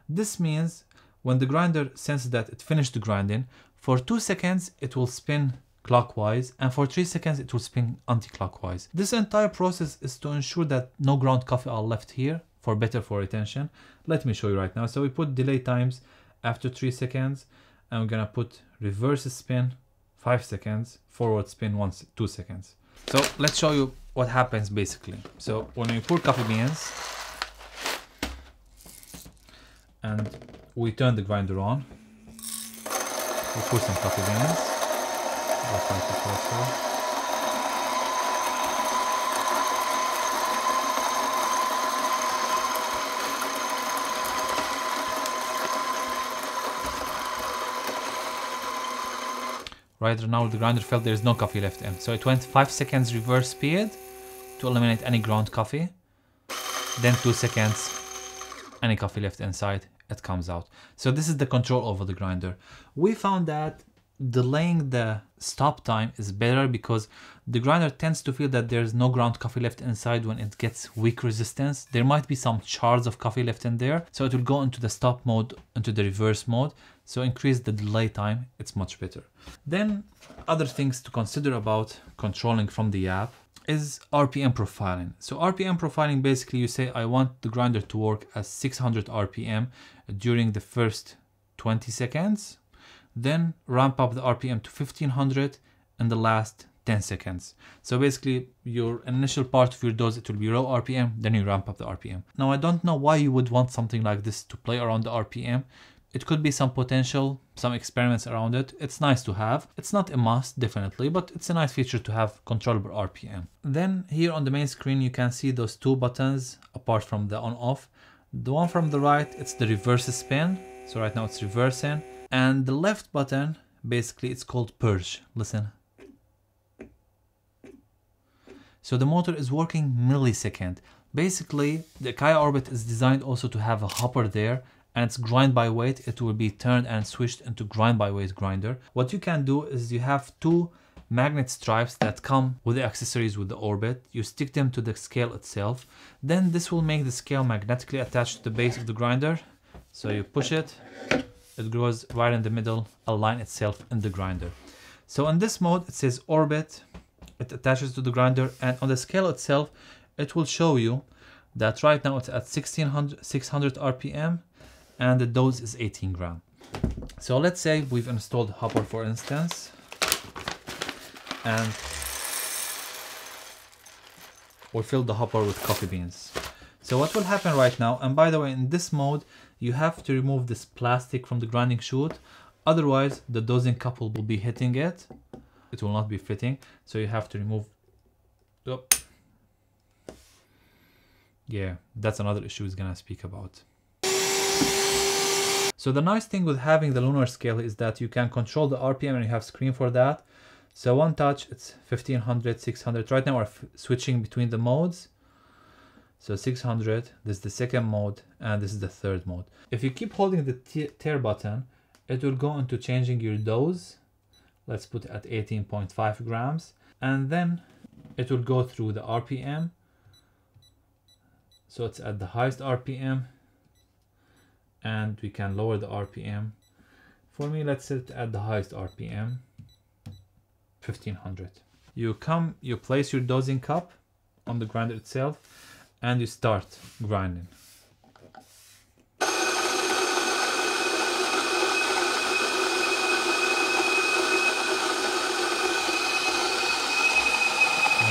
This means when the grinder senses that it finished the grinding, for 2 seconds, it will spin clockwise, and for 3 seconds it will spin anti-clockwise. This entire process is to ensure that no ground coffee are left here for retention. Let me show you right now. So we put delay times after 3 seconds, and we're gonna put reverse spin 5 seconds, forward spin 2 seconds. So let's show you what happens basically. So when we pour coffee beans and we turn the grinder on, we put some coffee beans. Right now the grinder felt there is no coffee left in. So it went 5 seconds reverse speed to eliminate any ground coffee. Then 2 seconds, any coffee left inside, it comes out. So this is the control over the grinder. We found that delaying the stop time is better because the grinder tends to feel that there's no ground coffee left inside when it gets weak resistance. There might be some shards of coffee left in there, so it will go into the stop mode, into the reverse mode. So increase the delay time, it's much better. Then other things to consider about controlling from the app is RPM profiling. So RPM profiling, basically you say, I want the grinder to work at 600 RPM during the first 20 seconds. Then ramp up the RPM to 1500 in the last 10 seconds. So basically your initial part of your dose, it will be low RPM, then you ramp up the RPM. Now I don't know why you would want something like this to play around the RPM. It could be some potential, some experiments around it. It's nice to have. It's not a must, definitely, but it's a nice feature to have controllable RPM. Then here on the main screen, you can see those two buttons apart from the on off. The one from the right, it's the reverse spin. So right now it's reversing. And the left button, basically it's called purge. Listen. So the motor is working millisecond. Basically, the Kaya Orbit is designed also to have a hopper there, and it's grind by weight. It will be turned and switched into grind by weight grinder. What you can do is you have two magnet stripes that come with the accessories with the Orbit. You stick them to the scale itself. Then this will make the scale magnetically attached to the base of the grinder. So you push it. It goes right in the middle, align itself in the grinder. So in this mode, it says Orbit, it attaches to the grinder, and on the scale itself, it will show you that right now it's at 600 RPM and the dose is 18 gram. So let's say we've installed hopper, for instance, and we fill the hopper with coffee beans. So what will happen right now, and by the way, in this mode, you have to remove this plastic from the grinding chute. Otherwise, the dosing cup will be hitting it. It will not be fitting. So you have to remove. Oh. Yeah, that's another issue we're gonna speak about. So the nice thing with having the lunar scale is that you can control the RPM and you have screen for that. So one touch, it's 1500, 600. Right now we're switching between the modes. So 600, this is the second mode, and this is the third mode. If you keep holding the tear button, it will go into changing your dose. Let's put it at 18.5 grams. And then it will go through the RPM. So it's at the highest RPM. And we can lower the RPM. For me, let's set it at the highest RPM, 1500. You place your dosing cup on the grinder itself, and you start grinding. And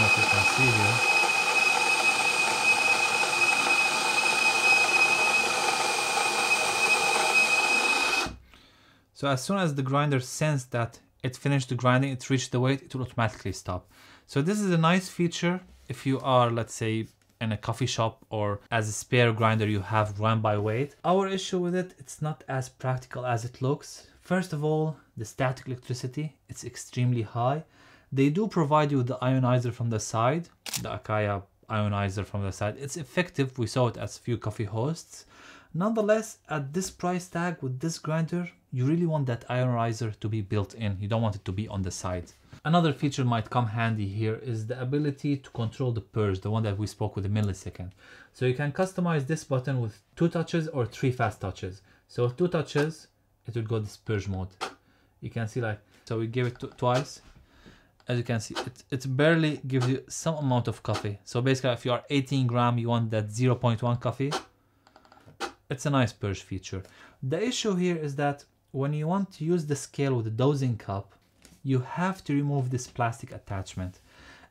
as you can see here, So as soon as the grinder senses that it finished the grinding, it reached the weight, it will automatically stop. So this is a nice feature if you are, let's say, in a coffee shop or as a spare grinder you have grind by weight. Our issue with it, it's not as practical as it looks. First of all, the static electricity, it's extremely high. They do provide you with the ionizer from the side, the Akaya ionizer from the side. It's effective, we saw it as few coffee hosts. Nonetheless, at this price tag with this grinder, you really want that ionizer to be built in. You don't want it to be on the side. Another feature might come handy here is the ability to control the purge, the one that we spoke with a millisecond. So you can customize this button with 2 touches or 3 fast touches. So with 2 touches, it will go this purge mode. You can see like, so we give it twice. As you can see, it barely gives you some amount of coffee. So basically, if you are 18 gram, you want that 0.1 coffee. It's a nice purge feature. The issue here is that when you want to use the scale with the dosing cup, you have to remove this plastic attachment.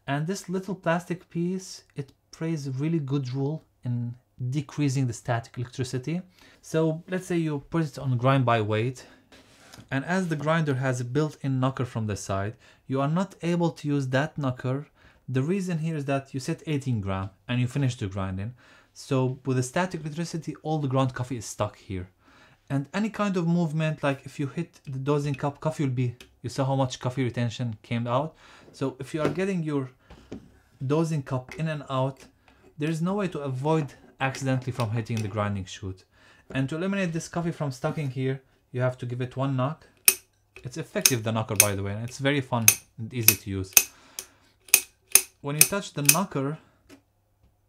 And this little plastic piece, it plays a really good role in decreasing the static electricity. So let's say you put it on grind by weight, and as the grinder has a built-in knocker from the side, you are not able to use that knocker. The reason here is that you set 18 gram and you finish the grinding. So with the static electricity, all the ground coffee is stuck here. And any kind of movement, like if you hit the dosing cup, coffee will be, you saw how much coffee retention came out. So if you are getting your dosing cup in and out, there is no way to avoid accidentally from hitting the grinding chute. And to eliminate this coffee from stucking here, you have to give it 1 knock. It's effective, the knocker, by the way, and it's very fun and easy to use. When you touch the knocker,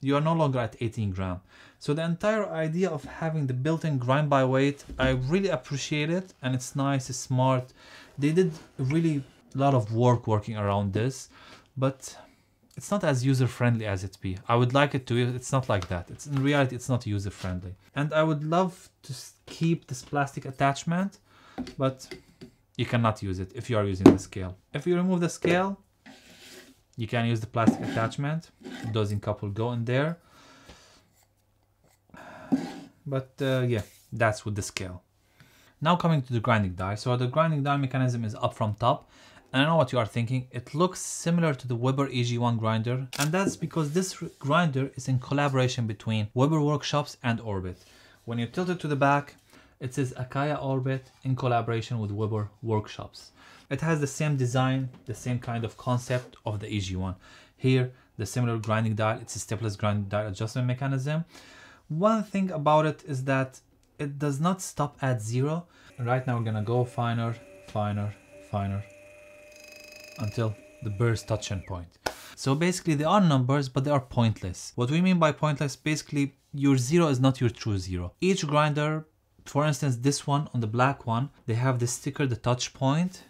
you are no longer at 18 gram. So the entire idea of having the built-in grind by weight, I really appreciate it, and it's nice, it's smart. They did really a lot of work working around this, but it's not as user-friendly as it be. I would like it to, it's not like that. It's in reality, it's not user-friendly. And I would love to keep this plastic attachment, but you cannot use it if you are using the scale. If you remove the scale, you can use the plastic attachment. The dosing cup will go in there. But yeah, that's with the scale. Now coming to the grinding die. So the grinding die mechanism is up from top. And I know what you are thinking. It looks similar to the Weber EG1 grinder. And that's because this grinder is in collaboration between Weber Workshops and Orbit. When you tilt it to the back, it says Akaya Orbit in collaboration with Weber Workshops. It has the same design, the same kind of concept of the EG1. Here, the similar grinding dial, it's a stepless grinding dial adjustment mechanism. One thing about it is that it does not stop at 0. And right now we're gonna go finer, finer, finer, until the burrs touch end point. So basically they are numbers, but they are pointless. What we mean by pointless, basically your 0 is not your true 0. Each grinder, for instance this one on the black one, they have the sticker, the touch point.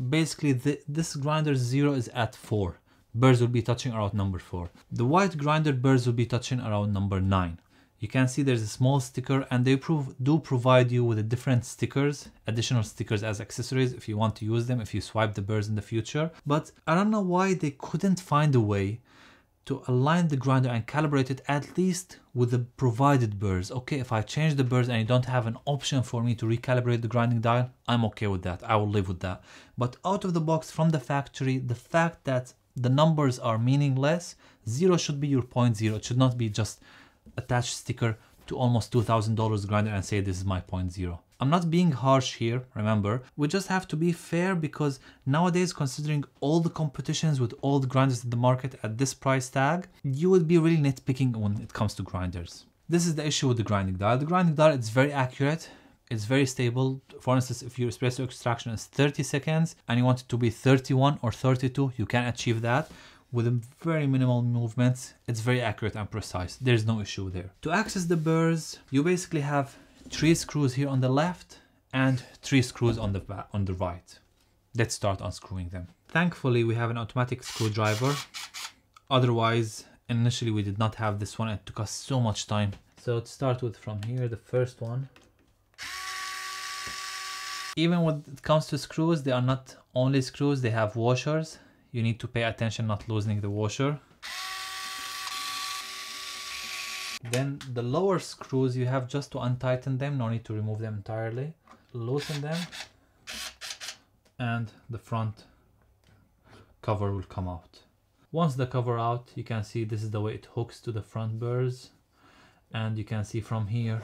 Basically this grinder's 0 is at 4. Burrs will be touching around number 4. The white grinder burrs will be touching around number 9. You can see there's a small sticker, and they do provide you with the different stickers, additional stickers as accessories if you want to use them, if you swipe the burrs in the future. But I don't know why they couldn't find a way to align the grinder and calibrate it at least with the provided burrs. Okay, if I change the burrs and you don't have an option for me to recalibrate the grinding dial, I'm okay with that. I will live with that. But out of the box from the factory, the fact that the numbers are meaningless, 0 should be your point 0. It should not be just attached sticker to almost $2,000 grinder and say this is my point 0. I'm not being harsh here, remember. We just have to be fair, because nowadays, considering all the competitions with all the grinders in the market at this price tag, you would be really nitpicking when it comes to grinders. This is the issue with the grinding dial. The grinding dial is very accurate. It's very stable. For instance, if your espresso extraction is 30 seconds and you want it to be 31 or 32, you can achieve that. With very minimal movements, it's very accurate and precise. There's no issue there. To access the burrs, you basically have 3 screws here on the left and 3 screws on the right. Let's start unscrewing them. Thankfully, we have an automatic screwdriver. Otherwise, initially we did not have this one. It took us so much time. So to start with, from here, the first one. Even when it comes to screws, they are not only screws, they have washers. You need to pay attention not loosening the washer. Then the lower screws, you have just to untighten them, no need to remove them entirely. Loosen them. and the front cover will come out. Once the cover out, you can see this is the way it hooks to the front burrs, and you can see from here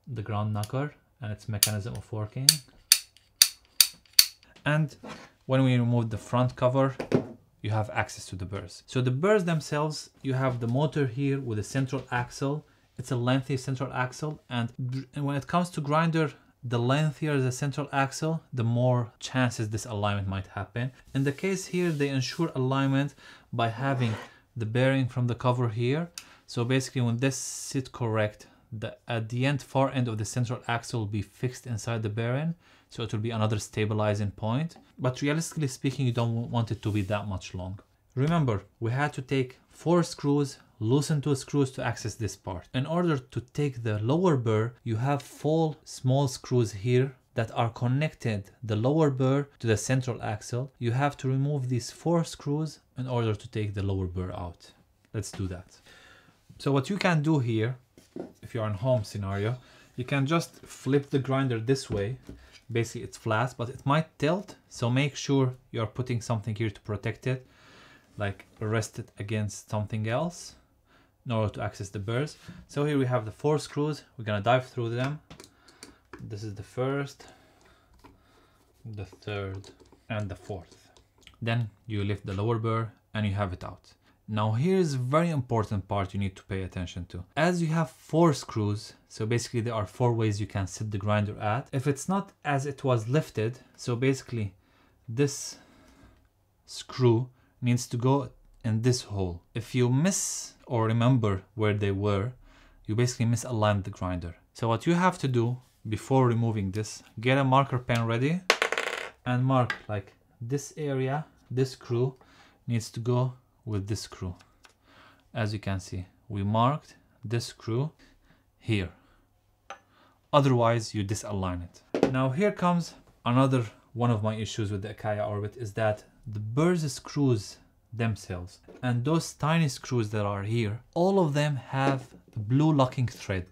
the ground knocker and its mechanism of working. And when we remove the front cover, you have access to the burrs. So the burrs themselves, you have the motor here with a central axle. It's a lengthy central axle, and when it comes to grinder, the lengthier the central axle, the more chances this alignment might happen. In the case here, they ensure alignment by having the bearing from the cover here. So basically when this sits correct, at the end, far end of the central axle will be fixed inside the bearing. So it will be another stabilizing point. But realistically speaking, you don't want it to be that much long. Remember, we had to take 4 screws, loosen 2 screws to access this part. In order to take the lower burr, you have 4 small screws here that are connected the lower burr to the central axle. You have to remove these 4 screws in order to take the lower burr out. Let's do that. So what you can do here, if you're in home scenario, you can just flip the grinder this way. Basically it's flat, but it might tilt. So make sure you're putting something here to protect it, like rest it against something else in order to access the burrs. So here we have the 4 screws. We're gonna dive through them. This is the first, the third, and the fourth. Then you lift the lower burr and you have it out. Now here's a very important part you need to pay attention to. As you have 4 screws, so basically there are 4 ways you can set the grinder at. If it's not as it was lifted, so basically this screw needs to go in this hole. If you miss or remember where they were, you basically misaligned the grinder. So what you have to do before removing this, get a marker pen ready and mark like this area. This screw needs to go with this screw. As you can see, we marked this screw here. Otherwise you disalign it. Now here comes another one of my issues with the Acaia Orbit, is that the burrs screws themselves and those tiny screws that are here, all of them have a blue locking thread.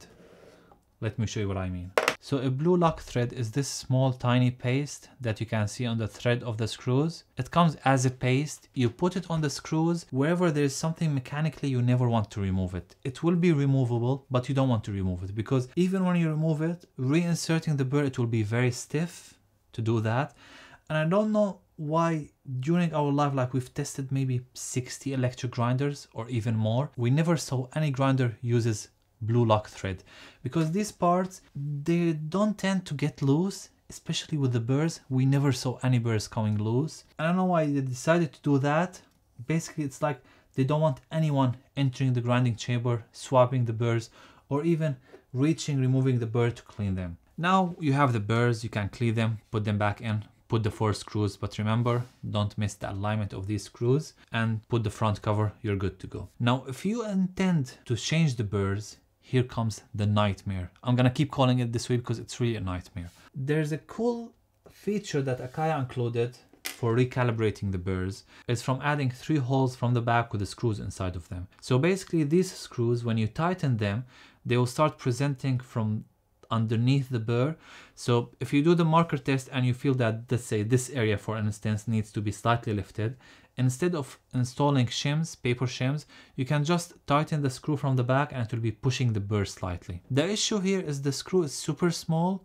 Let me show you what I mean. So a blue lock thread is this small tiny paste that you can see on the thread of the screws. It comes as a paste. You put it on the screws. Wherever there is something mechanically, you never want to remove it. It will be removable, but you don't want to remove it, because even when you remove it, reinserting the burr, it will be very stiff to do that. And I don't know why during our life, like we've tested maybe 60 electric grinders or even more, we never saw any grinder uses blue lock thread, because these parts, they don't tend to get loose, especially with the burrs. We never saw any burrs coming loose. I don't know why they decided to do that. Basically it's like they don't want anyone entering the grinding chamber, swapping the burrs, or even removing the burr to clean them. Now you have the burrs, you can clean them, put them back in, put the 4 screws, but remember, don't miss the alignment of these screws, and put the front cover, you're good to go. Now if you intend to change the burrs, here comes the nightmare. I'm gonna keep calling it this way because it's really a nightmare. There's a cool feature that Acaia included for recalibrating the burrs. It's from adding 3 holes from the back with the screws inside of them. So basically these screws, when you tighten them, they will start presenting from underneath the burr. So if you do the marker test and you feel that, let's say this area for instance needs to be slightly lifted, instead of installing shims, paper shims, you can just tighten the screw from the back and it will be pushing the burr slightly. The issue here is the screw is super small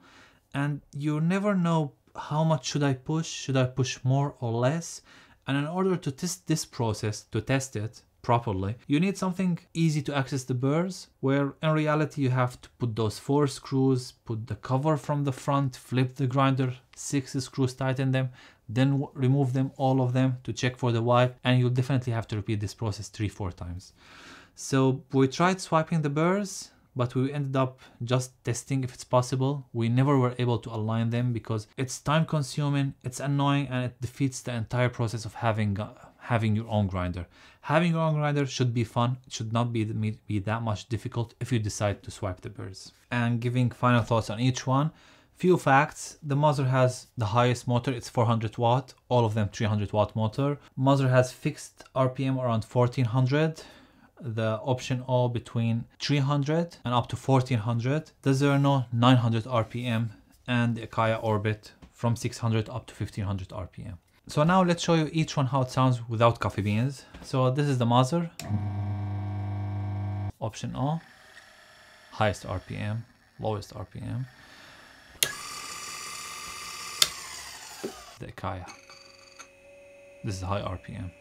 and you never know how much should I push more or less. And in order to test this process, to test it properly, you need something easy to access the burrs, where in reality you have to put those 4 screws, put the cover from the front, flip the grinder, 6 screws, tighten them, then remove them, all of them, to check for the wipe, and you'll definitely have to repeat this process 3-4 times. So we tried swiping the burrs, but we ended up just testing if it's possible. We never were able to align them because it's time consuming, it's annoying, and it defeats the entire process of having your own grinder. Having your own grinder should be fun. It should not be that much difficult if you decide to swipe the burrs. And giving final thoughts on each one, few facts. The Muzzler has the highest motor, it's 400 watt, all of them 300 watt motor. Muzzler has fixed RPM around 1400. The option O between 300 and up to 1400. The Zerno 900 RPM and the Acaia Orbit from 600 up to 1500 RPM. So now let's show you each one how it sounds without coffee beans. So this is the Mother. Option O, highest RPM, lowest RPM. The Akaya. This is high RPM.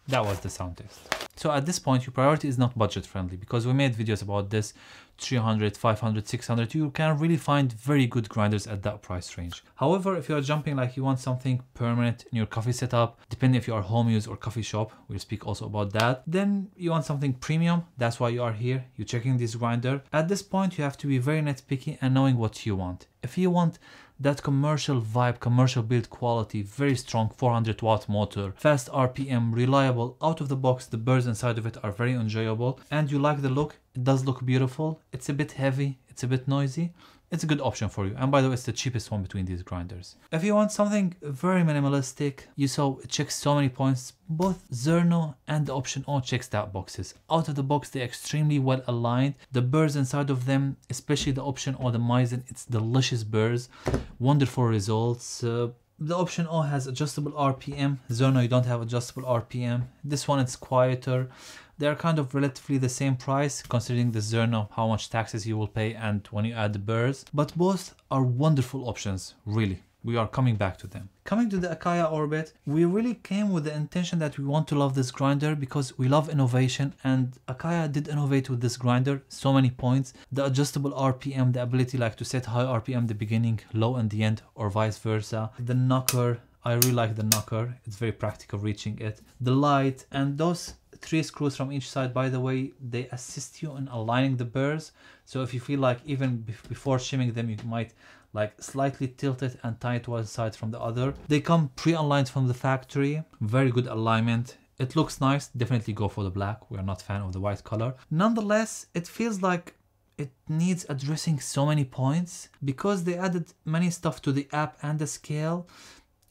That was the sound test. So at this point, your priority is not budget friendly, because we made videos about this, 300, 500, 600. You can really find very good grinders at that price range. However, if you're jumping like you want something permanent in your coffee setup, depending if you are home use or coffee shop, we'll speak also about that. Then you want something premium. That's why you are here. You're checking this grinder. At this point, you have to be very nitpicky and knowing what you want. If you want that commercial vibe, commercial build quality, very strong 400 watt motor, fast RPM, reliable, out of the box, the burrs inside of it are very enjoyable, and you like the look, it does look beautiful, it's a bit heavy, it's a bit noisy, it's a good option for you. And by the way, it's the cheapest one between these grinders. If you want something very minimalistic, you saw it checks so many points. Both Zerno and the option O checks that boxes. Out of the box, they're extremely well aligned. The burrs inside of them, especially the option O, the Maizen, it's delicious burrs, wonderful results. The option O has adjustable RPM. Zerno, you don't have adjustable RPM. This one is quieter. They're kind of relatively the same price, considering the Zerno, how much taxes you will pay and when you add the burrs. But both are wonderful options, really. We are coming back to them. Coming to the Akaya Orbit, we really came with the intention that we want to love this grinder because we love innovation, and Akaya did innovate with this grinder, so many points. The adjustable RPM, the ability like to set high RPM the beginning, low in the end, or vice versa. The knocker, I really like the knocker. It's very practical reaching it. The light, and those 3 screws from each side, by the way, they assist you in aligning the burrs. So if you feel like even before shimming them, you might like slightly tilt it and tie it one side from the other. They come pre-aligned from the factory. Very good alignment. It looks nice. Definitely go for the black. We are not a fan of the white color. Nonetheless, it feels like it needs addressing so many points because they added many stuff to the app and the scale.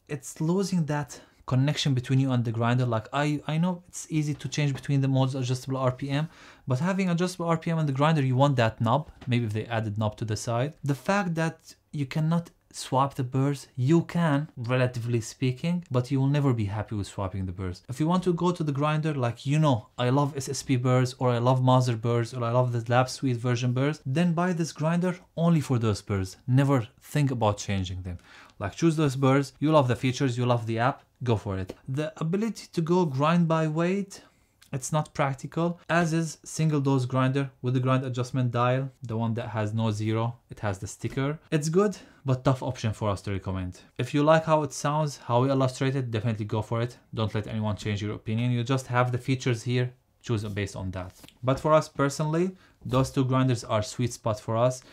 It's losing that connection between you and the grinder. Like I know it's easy to change between the modes, adjustable RPM, but having adjustable RPM on the grinder, you want that knob. Maybe if they added knob to the side. The fact that you cannot swap the burrs, you can, relatively speaking, but you will never be happy with swapping the burrs. If you want to go to the grinder, like, you know, I love SSP burrs, or I love Mother burrs, or I love the Lab Suite version burrs, then buy this grinder only for those burrs. Never think about changing them. Like, choose those burrs, you love the features, you love the app, go for it. The ability to go grind by weight, it's not practical, as is single dose grinder with the grind adjustment dial, the one that has no zero, it has the sticker. It's good, but tough option for us to recommend. If you like how it sounds, how we illustrate it, definitely go for it. Don't let anyone change your opinion. You just have the features here, choose based on that. But for us personally, those 2 grinders are sweet spot for us.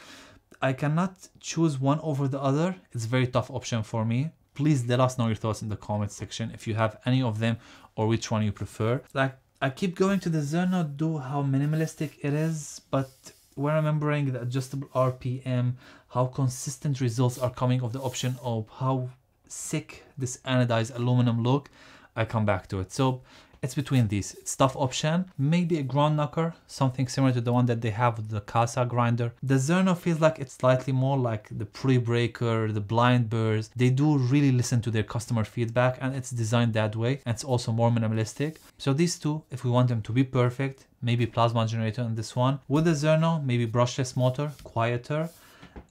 I cannot choose one over the other. It's a very tough option for me. Please let us know your thoughts in the comment section if you have any of them or which one you prefer. Like, I keep going to the Zerno do how minimalistic it is, but when remembering the adjustable RPM, how consistent results are coming of the option of how sick this anodized aluminum look, I come back to it. So it's between these. It's tough option, maybe a ground knocker, something similar to the one that they have with the Casa grinder. The Zerno feels like it's slightly more like the pre-breaker, the blind burrs. They do really listen to their customer feedback, and it's designed that way, and it's also more minimalistic. So these 2, if we want them to be perfect, maybe plasma generator in this one. With the Zerno, maybe brushless motor, quieter.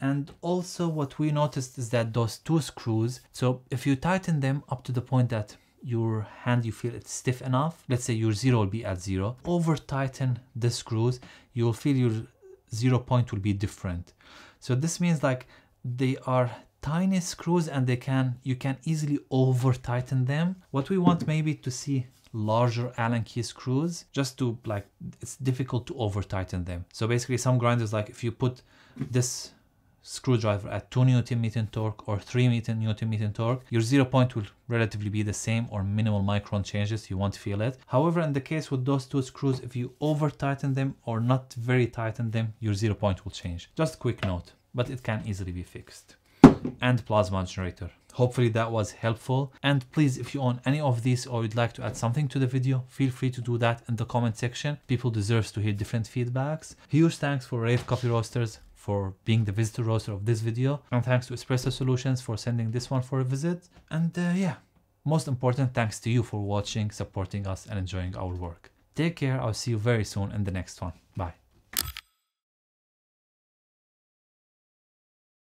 And also what we noticed is that those 2 screws, so if you tighten them up to the point that your hand, you feel it's stiff enough, let's say your 0 will be at 0, over tighten the screws, you will feel your 0 point will be different. So this means like they are tiny screws and you can easily over tighten them. What we want maybe to see larger Allen key screws, just to it's difficult to over tighten them. So basically some grinders, like if you put this screwdriver at 2 Nm torque or 3 Nm torque, your 0 point will relatively be the same or minimal micron changes, you won't feel it. However, in the case with those two screws, if you over tighten them or not very tighten them, your 0 point will change. Just a quick note, but it can easily be fixed. And plasma generator. Hopefully that was helpful, and please, if you own any of these or you'd like to add something to the video, feel free to do that in the comment section. People deserve to hear different feedbacks. Huge thanks for Rave Coffee Roasters for being the visitor roaster of this video, and thanks to Espresso Solutions for sending this one for a visit. And yeah, most important, thanks to you for watching, supporting us and enjoying our work. Take care. I'll see you very soon in the next one. Bye.